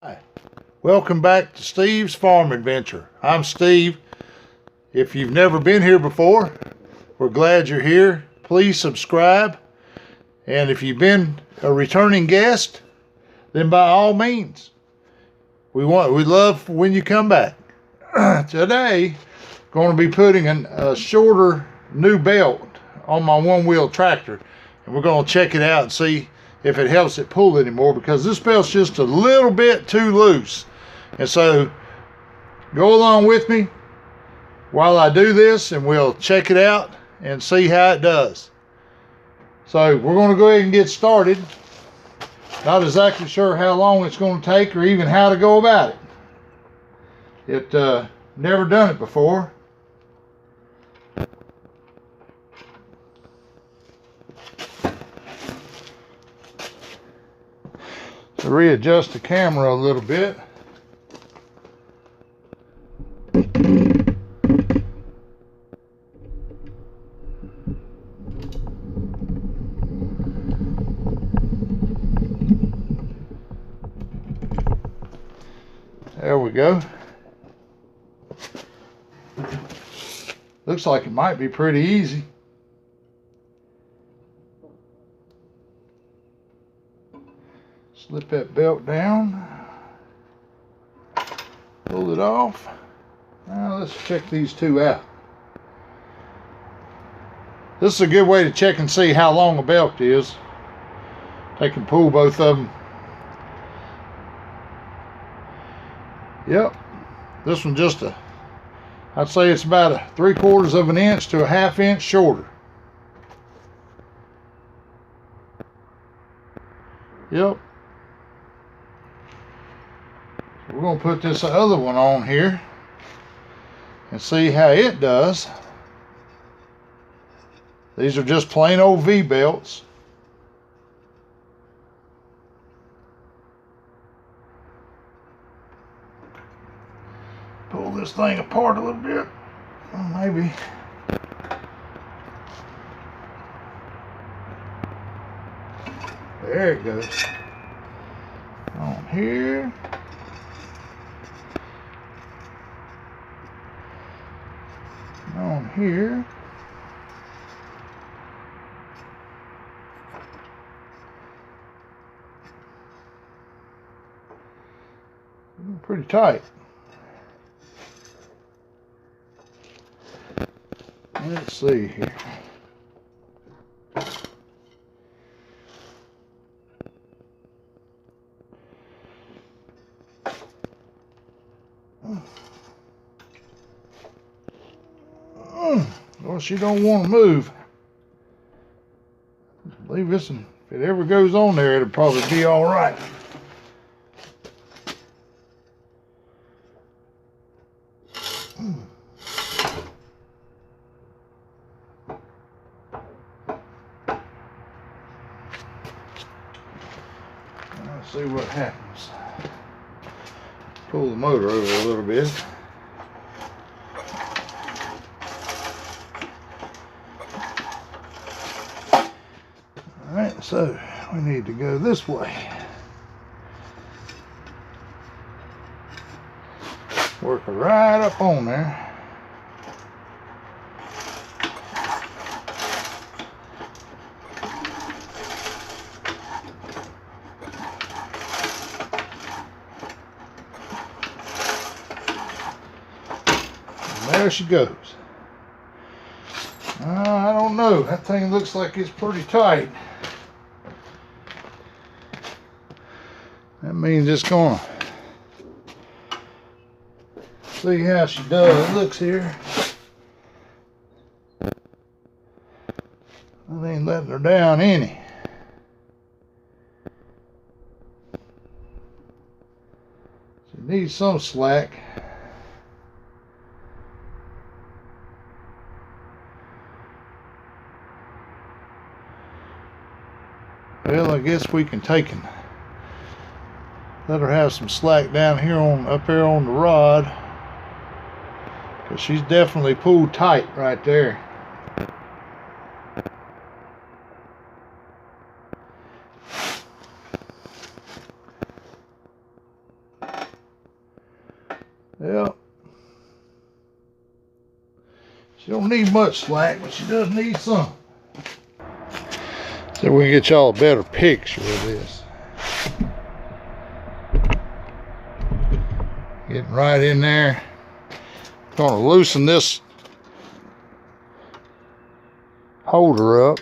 Hi, welcome back to Steve's Farm Adventure. I'm Steve. If you've never been here before, we're glad you're here. Please subscribe. And if you've been a returning guest, then by all means, we love when you come back. Today, going to be putting a shorter new belt on my one-wheel tractor, and we're going to check it out and see if it helps it pull anymore, because this belt's just a little bit too loose. And so go along with me while I do this, and we'll check it out and see how it does. So we're going to go ahead and get started. Not exactly sure how long it's going to take or even how to go about it. Never done it before. To readjust the camera a little bit. There we go. Looks like it might be pretty easy. Slip that belt down, pull it off. Now let's check these two out. This is a good way to check and see how long a belt is. Take and pull both of them. Yep, this one I'd say it's about a 3/4 of an inch to a 1/2 inch shorter. Yep. We're going to put this other one on here and see how it does. These are just plain old V belts. Pull this thing apart a little bit. Maybe. There it goes. On here. On here. Pretty tight. Let's see here. Well, she don't want to move. Leave this, and if it ever goes on there, it'll probably be all right. Let's see what happens. Pull the motor over a little bit. Alright, so we need to go this way. Work her right up on there. There she goes. I don't know. That thing looks like it's pretty tight. That means it's gonna see how she does. Looks here. I ain't letting her down any. She needs some slack. Well, I guess we can take and let her have some slack down here up there on the rod, because she's definitely pulled tight right there. Yep. She don't need much slack, but she does need some. So we can get y'all a better picture of this. Getting right in there. Gonna loosen this holder up.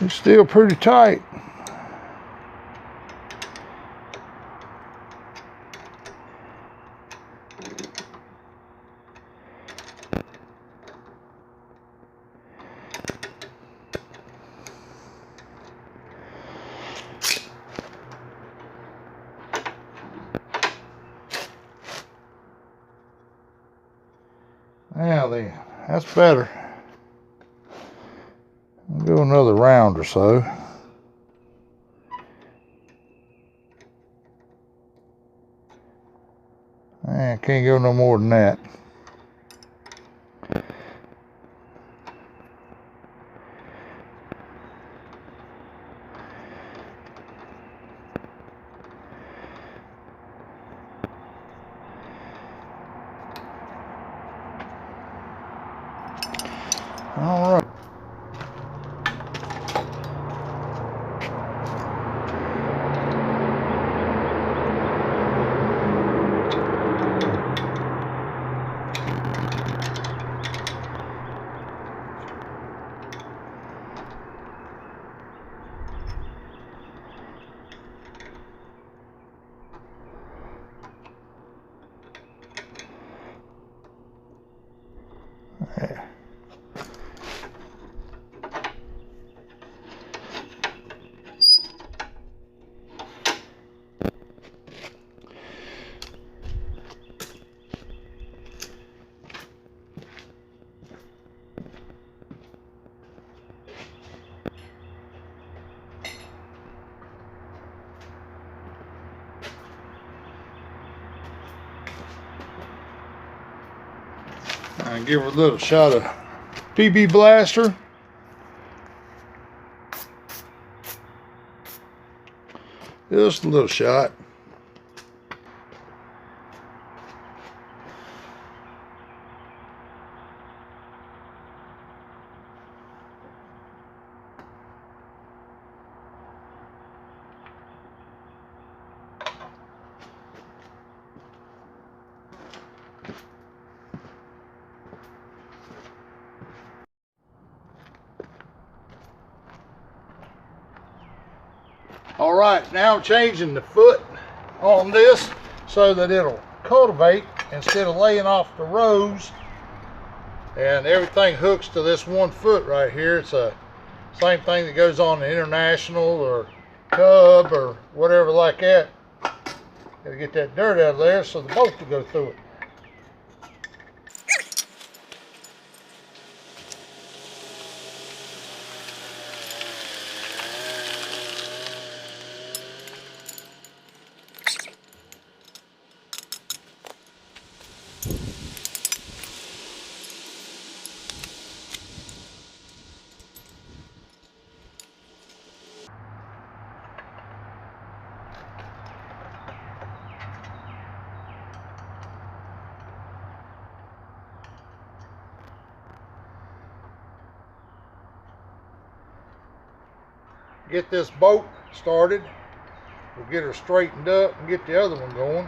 It's still pretty tight. Now then, that's better. I'll go another round or so. Can't go no more than that. All right. There. And give her a little shot of PB Blaster. Just a little shot. All right, now I'm changing the foot on this so that it'll cultivate instead of laying off the rows, and everything hooks to this one foot right here. It's a same thing that goes on the International or Cub or whatever like that. Gotta get that dirt out of there so the boat will go through it. Get this boat started. We'll get her straightened up and get the other one going.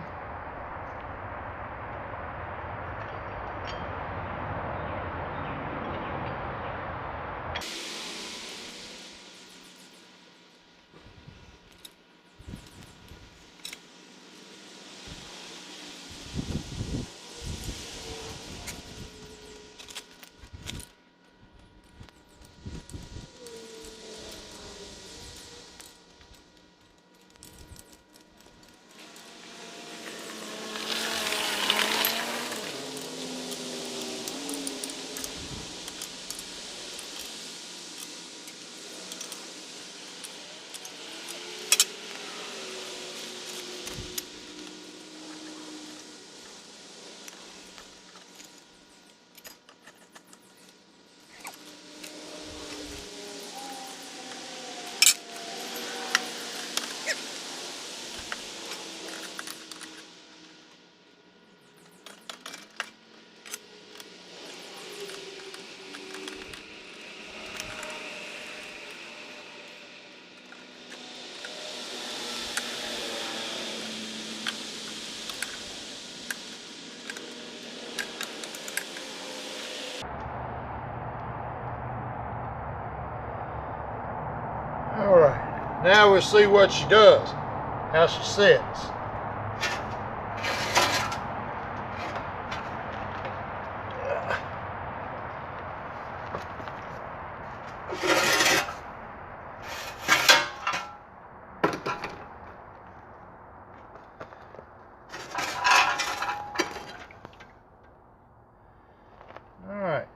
Now we'll see what she does, how she sets. Alright.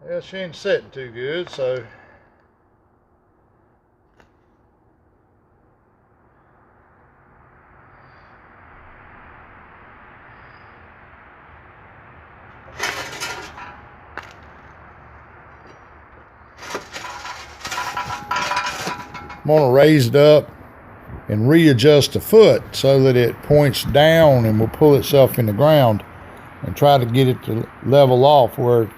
Well, she ain't setting too good, so I'm going to raise it up and readjust the foot so that it points down and will pull itself in the ground, and try to get it to level off where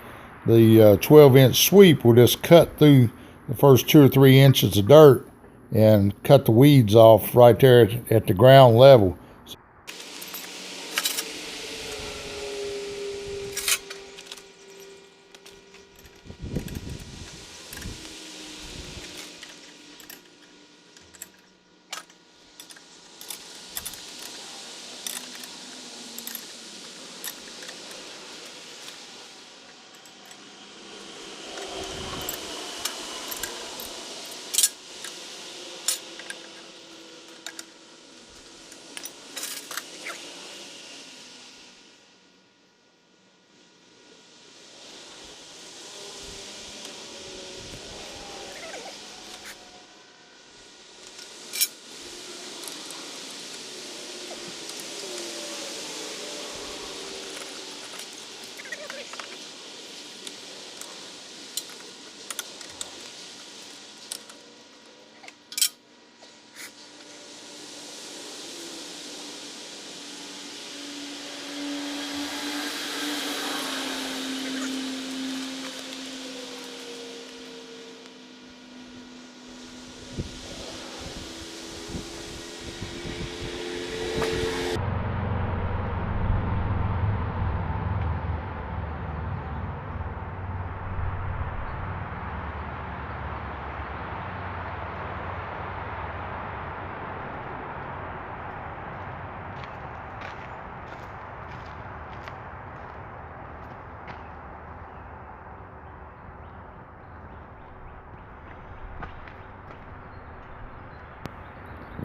the 12-inch sweep will just cut through the first 2 or 3 inches of dirt and cut the weeds off right there at the ground level.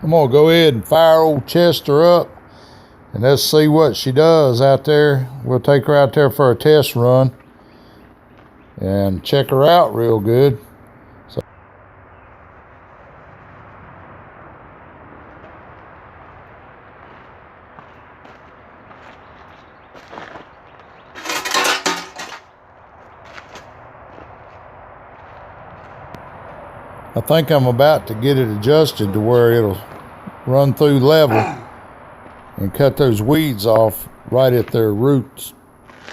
I'm going to go ahead and fire old Chester up, and let's see what she does out there. We'll take her out there for a test run and check her out real good. I think I'm about to get it adjusted to where it'll run through level and cut those weeds off right at their roots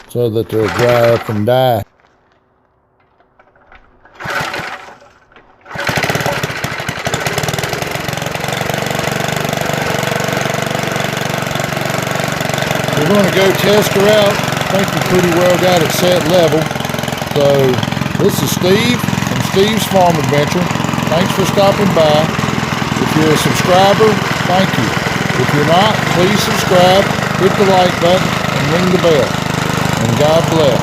so that they'll dry up and die. We're going to go test her out. I think we pretty well got it set level. So this is Steve from Steve's Farm Adventure. Thanks for stopping by. If you're a subscriber, thank you. If you're not, please subscribe, hit the like button, and ring the bell. And God bless.